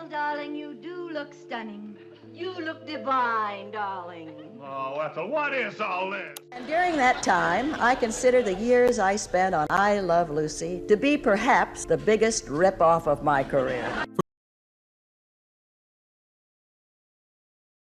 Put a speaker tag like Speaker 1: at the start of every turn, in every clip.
Speaker 1: Well, darling, you do look stunning. You look divine, darling.
Speaker 2: Oh, Ethel, what is all this?
Speaker 3: And during that time, I consider the years I spent on I Love Lucy to be perhaps the biggest rip-off of my career.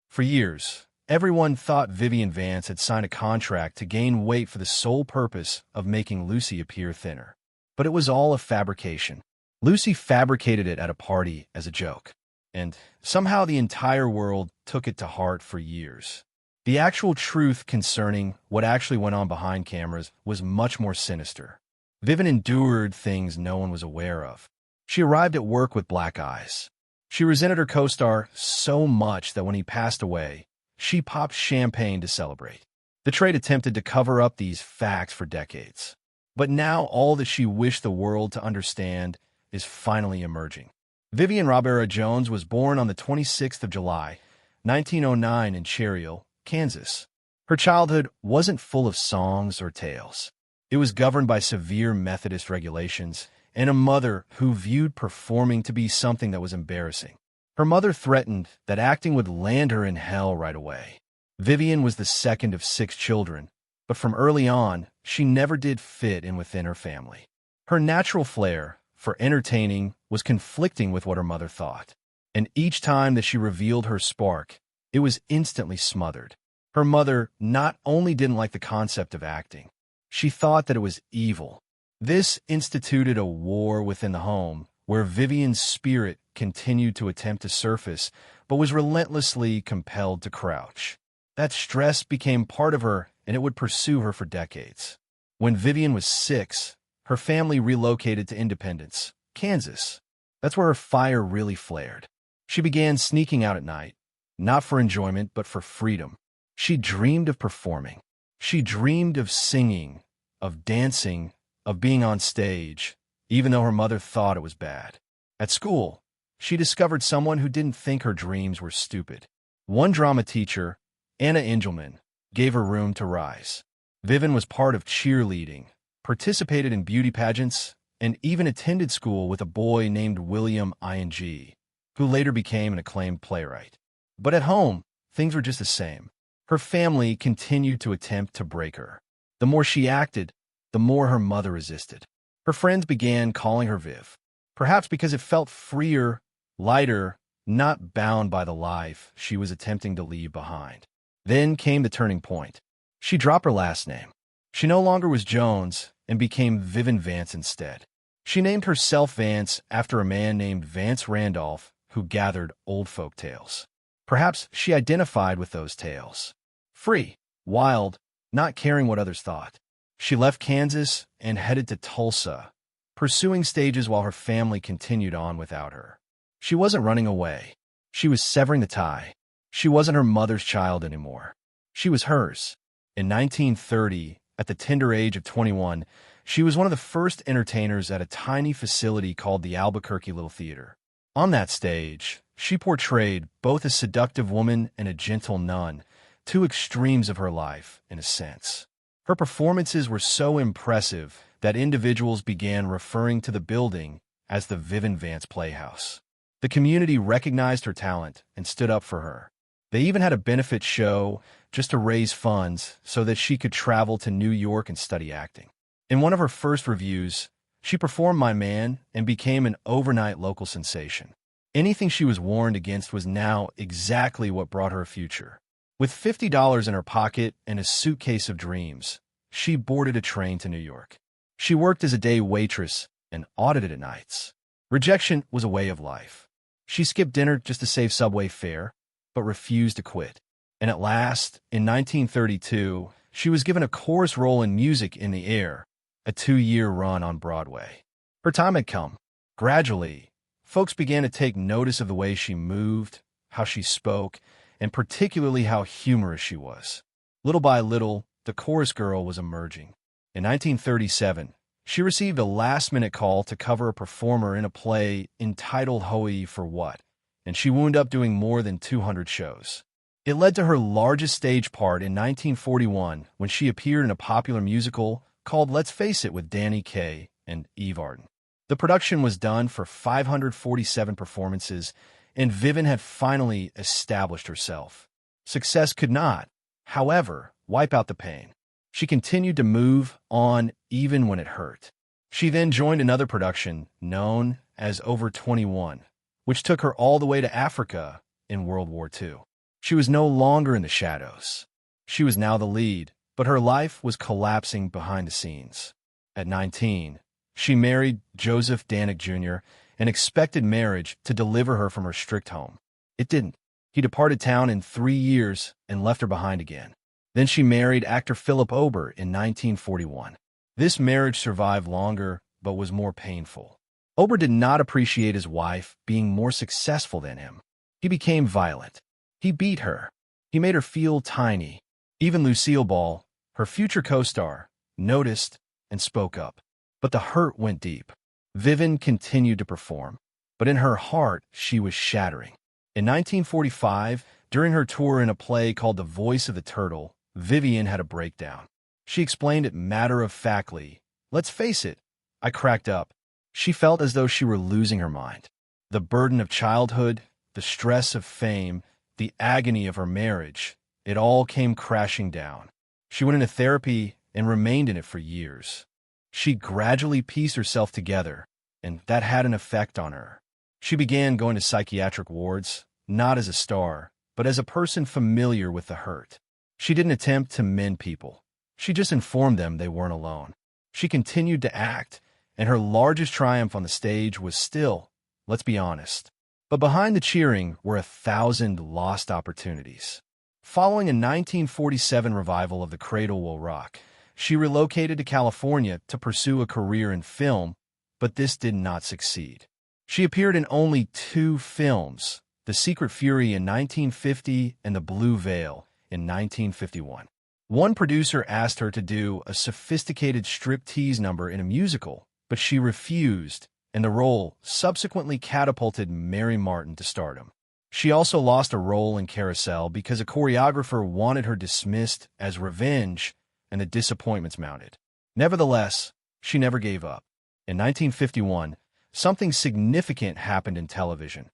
Speaker 4: For years, everyone thought Vivian Vance had signed a contract to gain weight for the sole purpose of making Lucy appear thinner. But it was all a fabrication. Lucy fabricated it at a party as a joke, and somehow the entire world took it to heart for years. The actual truth concerning what actually went on behind cameras was much more sinister. Vivian endured things no one was aware of. She arrived at work with black eyes. She resented her co-star so much that when he passed away, she popped champagne to celebrate. The trade attempted to cover up these facts for decades. But now all that she wished the world to understand is finally emerging. Vivian Robera Jones was born on the 26th of July, 1909 in Cherryhill, Kansas. Her childhood wasn't full of songs or tales. It was governed by severe Methodist regulations and a mother who viewed performing to be something that was embarrassing. Her mother threatened that acting would land her in hell right away. Vivian was the second of 6 children, but from early on, she never did fit in within her family. Her natural flair for entertaining was conflicting with what her mother thought, and each time that she revealed her spark, it was instantly smothered. Her mother not only didn't like the concept of acting, she thought that it was evil. This instituted a war within the home, where Vivian's spirit continued to attempt to surface, but was relentlessly compelled to crouch. That stress became part of her, and it would pursue her for decades. When Vivian was 6, her family relocated to Independence, Kansas. That's where her fire really flared. She began sneaking out at night, not for enjoyment, but for freedom. She dreamed of performing. She dreamed of singing, of dancing, of being on stage, even though her mother thought it was bad. At school, she discovered someone who didn't think her dreams were stupid. One drama teacher, Anna Engelman, gave her room to rise. Vivian was part of cheerleading, participated in beauty pageants, and even attended school with a boy named William Ing, who later became an acclaimed playwright. But at home, things were just the same. Her family continued to attempt to break her. The more she acted, the more her mother resisted. Her friends began calling her Viv, perhaps because it felt freer, lighter, not bound by the life she was attempting to leave behind. Then came the turning point. She dropped her last name. She no longer was Jones and became Vivian Vance instead. She named herself Vance after a man named Vance Randolph who gathered old folk tales. Perhaps she identified with those tales. Free, wild, not caring what others thought. She left Kansas and headed to Tulsa, pursuing stages while her family continued on without her. She wasn't running away. She was severing the tie. She wasn't her mother's child anymore. She was hers. In 1930, at the tender age of 21, she was one of the first entertainers at a tiny facility called the Albuquerque Little Theater. On that stage, she portrayed both a seductive woman and a gentle nun, 2 extremes of her life, in a sense. Her performances were so impressive that individuals began referring to the building as the Vivian Vance Playhouse. The community recognized her talent and stood up for her. They even had a benefit show just to raise funds so that she could travel to New York and study acting. In one of her first reviews, she performed My Man and became an overnight local sensation. Anything she was warned against was now exactly what brought her a future. With $50 in her pocket and a suitcase of dreams, she boarded a train to New York. She worked as a day waitress and audited at nights. Rejection was a way of life. She skipped dinner just to save subway fare, but refused to quit. And at last, in 1932, she was given a chorus role in Music in the Air, a 2-year run on Broadway. Her time had come. Gradually, folks began to take notice of the way she moved, how she spoke, and particularly how humorous she was. Little by little, the chorus girl was emerging. In 1937, she received a last-minute call to cover a performer in a play entitled Hoey for What, and she wound up doing more than 200 shows. It led to her largest stage part in 1941 when she appeared in a popular musical called Let's Face It with Danny Kaye and Eve Arden. The production was done for 547 performances and Vivian had finally established herself. Success could not, however, wipe out the pain. She continued to move on even when it hurt. She then joined another production known as Over 21, which took her all the way to Africa in World War II. She was no longer in the shadows. She was now the lead, but her life was collapsing behind the scenes. At 19, she married Joseph Danek Jr. and expected marriage to deliver her from her strict home. It didn't. He departed town in 3 years and left her behind again. Then she married actor Philip Ober in 1941. This marriage survived longer, but was more painful. Ober did not appreciate his wife being more successful than him. He became violent. He beat her. He made her feel tiny. Even Lucille Ball, her future co-star, noticed and spoke up. But the hurt went deep. Vivian continued to perform, but in her heart, she was shattering. In 1945, during her tour in a play called The Voice of the Turtle, Vivian had a breakdown. She explained it matter-of-factly. "Let's face it, I cracked up." She felt as though she were losing her mind. The burden of childhood, the stress of fame, the agony of her marriage, it all came crashing down. She went into therapy and remained in it for years. She gradually pieced herself together, and that had an effect on her. She began going to psychiatric wards, not as a star, but as a person familiar with the hurt. She didn't attempt to mend people. She just informed them they weren't alone. She continued to act, and her largest triumph on the stage was still, let's be honest. But behind the cheering were 1,000 lost opportunities. Following a 1947 revival of The Cradle Will Rock, she relocated to California to pursue a career in film, but this did not succeed. She appeared in only 2 films, The Secret Fury in 1950 and The Blue Veil in 1951. One producer asked her to do a sophisticated striptease number in a musical, but she refused, and the role subsequently catapulted Mary Martin to stardom. She also lost a role in Carousel because a choreographer wanted her dismissed as revenge, and the disappointments mounted. Nevertheless, she never gave up. In 1951, something significant happened in television.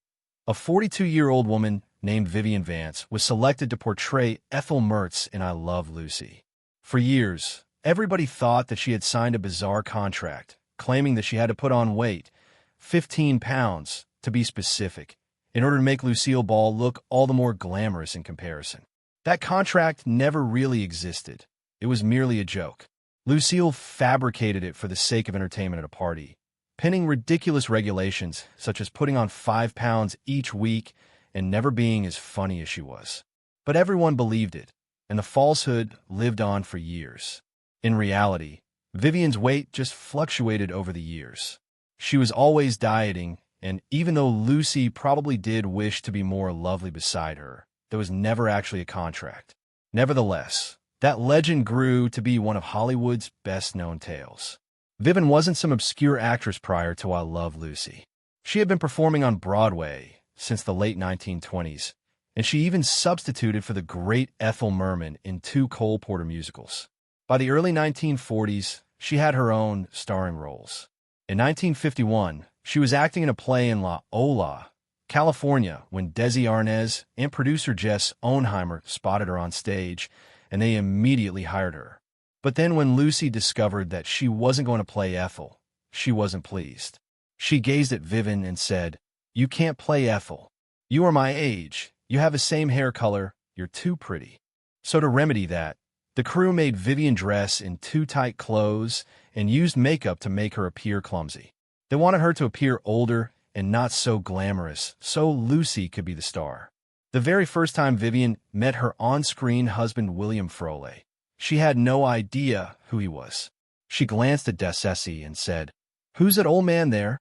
Speaker 4: A 42-year-old woman named Vivian Vance was selected to portray Ethel Mertz in I Love Lucy. For years, everybody thought that she had signed a bizarre contract, claiming that she had to put on weight, 15 pounds, to be specific, in order to make Lucille Ball look all the more glamorous in comparison. That contract never really existed. It was merely a joke. Lucille fabricated it for the sake of entertainment at a party, pinning ridiculous regulations such as putting on 5 pounds each week and never being as funny as she was. But everyone believed it, and the falsehood lived on for years. In reality, Vivian's weight just fluctuated over the years. She was always dieting, and even though Lucy probably did wish to be more lovely beside her, there was never actually a contract. Nevertheless, that legend grew to be one of Hollywood's best-known tales. Vivian wasn't some obscure actress prior to I Love Lucy. She had been performing on Broadway since the late 1920s, and she even substituted for the great Ethel Merman in 2 Cole Porter musicals. By the early 1940s, she had her own starring roles. In 1951, she was acting in a play in La Ola, California, when Desi Arnaz and producer Jess Onheimer spotted her on stage, and they immediately hired her. But then when Lucy discovered that she wasn't going to play Ethel, she wasn't pleased. She gazed at Vivian and said, "You can't play Ethel. You are my age. You have the same hair color. You're too pretty." So to remedy that, the crew made Vivian dress in too tight clothes and used makeup to make her appear clumsy. They wanted her to appear older and not so glamorous, so Lucy could be the star. The very first time Vivian met her on-screen husband William Froley, she had no idea who he was. She glanced at Dessesi and said, "Who's that old man there?"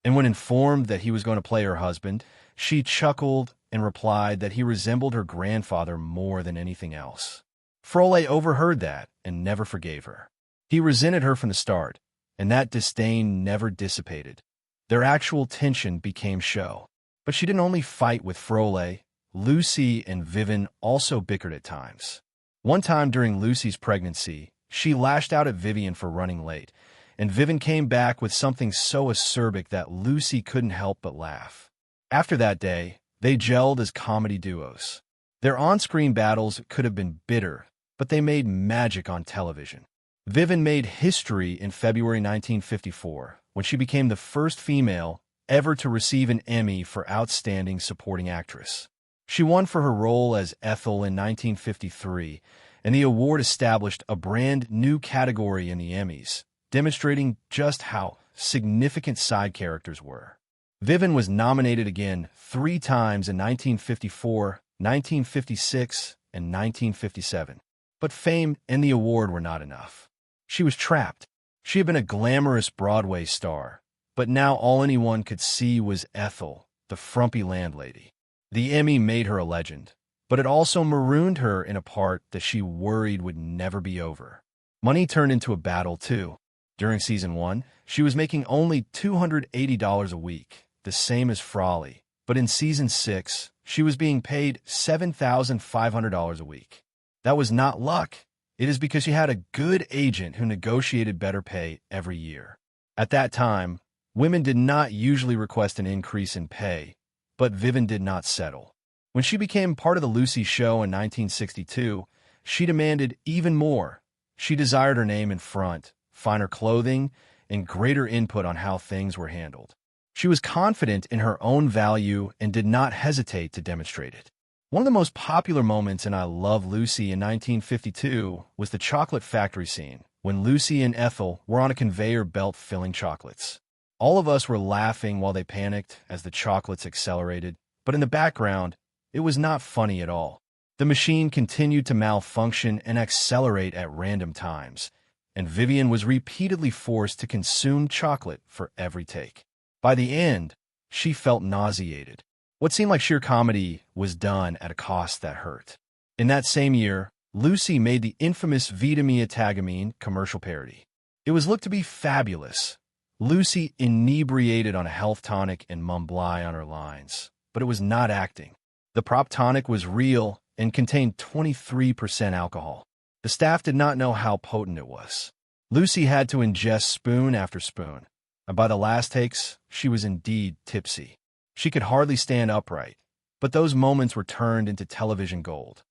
Speaker 4: And when informed that he was going to play her husband, she chuckled and replied that he resembled her grandfather more than anything else. Froley overheard that and never forgave her. He resented her from the start, and that disdain never dissipated. Their actual tension became show. But she didn't only fight with Froley. Lucy and Vivian also bickered at times. One time during Lucy's pregnancy, she lashed out at Vivian for running late, and Vivian came back with something so acerbic that Lucy couldn't help but laugh. After that day, They gelled as comedy duos. Their on-screen battles could have been bitter, but they made magic on television. Vivian made history in February 1954 when she became the first female ever to receive an Emmy for Outstanding Supporting Actress. She won for her role as Ethel in 1953, and the award established a brand new category in the Emmys, demonstrating just how significant side characters were. Vivian was nominated again 3 times in 1954, 1956, and 1957. But fame and the award were not enough. She was trapped. She had been a glamorous Broadway star, but now all anyone could see was Ethel, the frumpy landlady. The Emmy made her a legend, but it also marooned her in a part that she worried would never be over. Money turned into a battle, too. During season 1, she was making only $280 a week, the same as Frawley, but in season 6, she was being paid $7,500 a week. That was not luck. It is because she had a good agent who negotiated better pay every year. At that time, women did not usually request an increase in pay, but Vivian did not settle. When she became part of the Lucy Show in 1962, she demanded even more. She desired her name in front, finer clothing, and greater input on how things were handled. She was confident in her own value and did not hesitate to demonstrate it. One of the most popular moments in I Love Lucy in 1952 was the chocolate factory scene, when Lucy and Ethel were on a conveyor belt filling chocolates. All of us were laughing while they panicked as the chocolates accelerated, but in the background, it was not funny at all. The machine continued to malfunction and accelerate at random times, and Vivian was repeatedly forced to consume chocolate for every take. By the end, she felt nauseated. What seemed like sheer comedy was done at a cost that hurt. In that same year, Lucy made the infamous Vitamia Tagamine commercial parody. It was looked to be fabulous. Lucy inebriated on a health tonic and Mont-Blanc on her lines, but it was not acting. The prop tonic was real and contained 23% alcohol. The staff did not know how potent it was. Lucy had to ingest spoon after spoon, and by the last takes, she was indeed tipsy. She could hardly stand upright, but those moments were turned into television gold.